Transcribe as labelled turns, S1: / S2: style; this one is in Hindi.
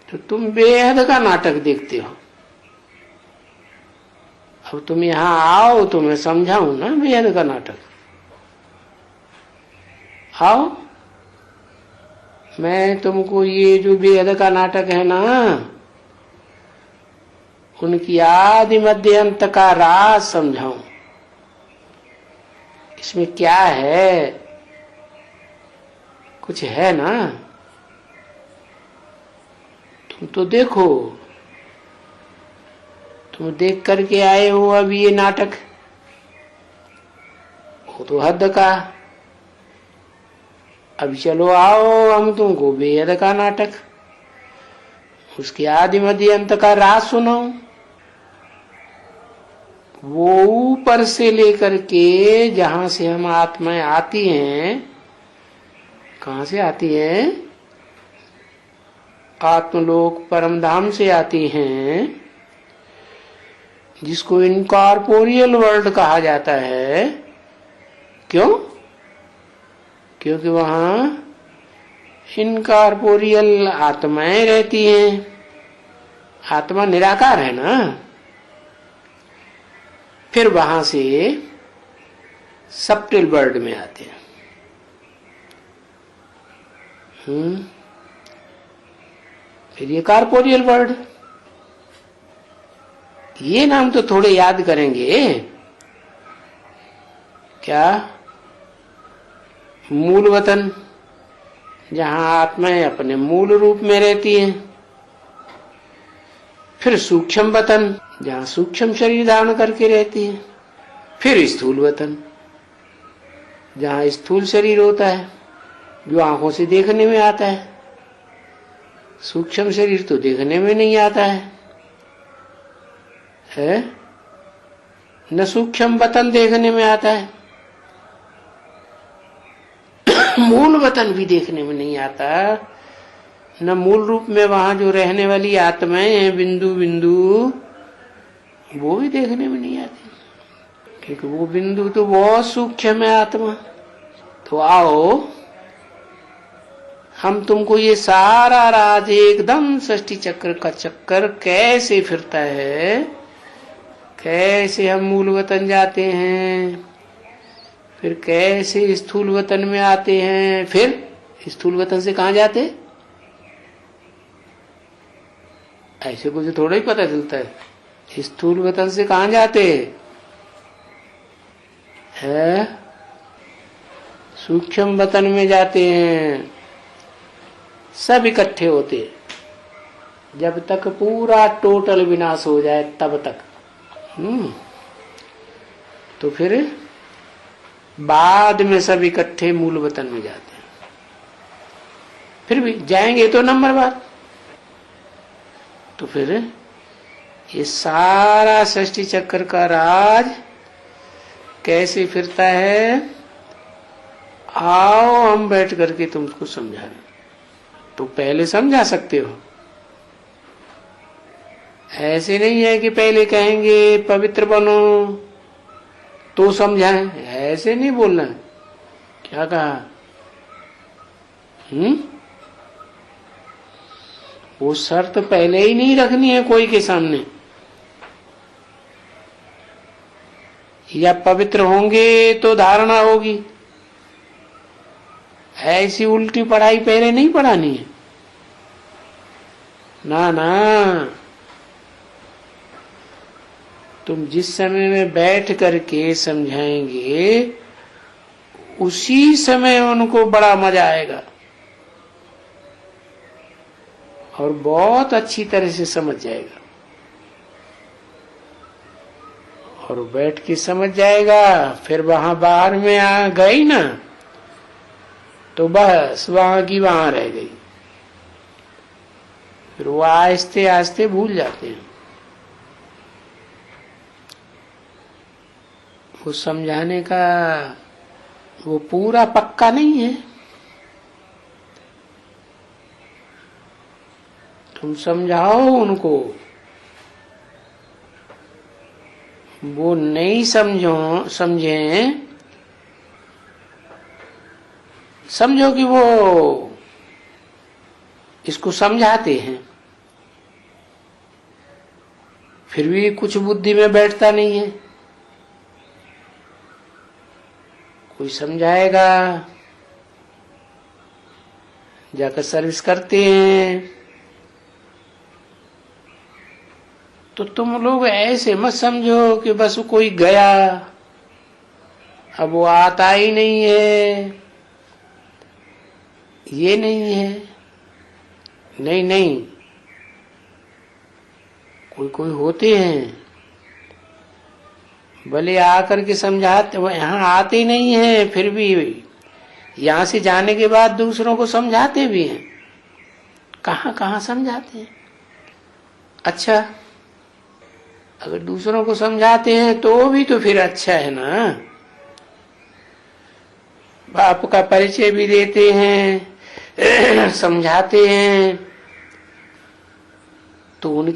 S1: तो तुम बेहद का नाटक देखते हो। अब तुम यहाँ आओ तो मैं समझाऊं ना बेहद का नाटक। आओ, मैं तुमको ये जो बेहद का नाटक है ना, उनकी आदि मध्य अंत का राज समझाऊं। इसमें क्या है, कुछ है ना। तुम तो देखो, तुम देख करके आए हो अभी ये नाटक, वो तो हद का। अब चलो आओ, हम तुमको बेहद का नाटक, उसके आदि मध्य अंत का राज सुनाऊं। वो ऊपर से लेकर के जहां से हम आत्माएं आती हैं, कहां से आती हैं? आत्मलोक परम धाम से आती हैं, जिसको इनकॉर्पोरियल वर्ल्ड कहा जाता है। क्यों? क्योंकि वहां इनकॉर्पोरियल आत्माएं रहती हैं। आत्मा निराकार है ना। फिर वहां से सबटिल वर्ल्ड में आते हैं। फिर ये कॉर्पोरियल वर्ल्ड, ये नाम तो थोड़े याद करेंगे। क्या? मूल वतन, जहां आत्माएं अपने मूल रूप में रहती हैं। फिर सूक्ष्म वतन, जहां सूक्ष्म शरीर धारण करके रहती है। फिर स्थूल वतन, जहां स्थूल शरीर होता है, जो आंखों से देखने में आता है। सूक्ष्म शरीर तो देखने में नहीं आता है? न सूक्ष्म वतन देखने में आता है, मूल वतन भी देखने में नहीं आता। न मूल रूप में वहां जो रहने वाली आत्माएं हैं, बिंदु बिंदु, वो भी देखने में नहीं आती, क्योंकि वो बिंदु तो बहुत सूक्ष्म है आत्मा। तो आओ, हम तुमको ये सारा राज एकदम सृष्टि चक्र का चक्कर कैसे फिरता है, कैसे हम मूल वतन जाते हैं, फिर कैसे स्थूल वतन में आते हैं, फिर स्थूल वतन से कहां जाते, ऐसे कुछ थोड़ा ही पता चलता है। स्थूल वतन से कहां जाते हैं? सूक्ष्म वतन में जाते हैं। सब इकट्ठे होते, जब तक पूरा टोटल विनाश हो जाए तब तक। तो फिर बाद में सब इकट्ठे मूल वतन में जाते हैं। फिर भी जाएंगे तो नंबर बाद। तो फिर ये सारा सृष्टि चक्र का राज कैसे फिरता है, आओ हम बैठ करके तुमको समझाएं। तो पहले समझा सकते हो, ऐसे नहीं है कि पहले कहेंगे पवित्र बनो तो समझाएं, ऐसे नहीं बोलना है। क्या कहा? वो शर्त पहले ही नहीं रखनी है कोई के सामने, या पवित्र होंगे तो धारणा होगी, ऐसी उल्टी पढ़ाई पहले नहीं पढ़ानी है। ना ना, तुम जिस समय में बैठ करके समझाएंगे, उसी समय उनको बड़ा मजा आएगा और बहुत अच्छी तरह से समझ जाएगा। और बैठ के समझ जाएगा, फिर वहां बाहर में आ गई ना, तो बस वहां की वहां रह गई। फिर वो आहिस्ते आहिस्ते भूल जाते हैं। वो समझाने का वो पूरा पक्का नहीं है। तुम समझाओ उनको, वो नहीं समझे, समझो कि वो इसको समझाते हैं, फिर भी कुछ बुद्धि में बैठता नहीं है। कोई समझाएगा, जाकर सर्विस करते हैं। तो तुम लोग ऐसे मत समझो कि बस कोई गया, अब वो आता ही नहीं है, ये नहीं है। नहीं नहीं, कोई कोई होते हैं भले आकर के समझाते, वो यहाँ आते ही नहीं है, फिर भी यहाँ से जाने के बाद दूसरों को समझाते भी हैं। कहाँ कहाँ समझाते हैं। अच्छा, अगर दूसरों को समझाते हैं तो भी तो फिर अच्छा है ना। बाप का परिचय भी देते हैं, समझाते हैं, तो उनकी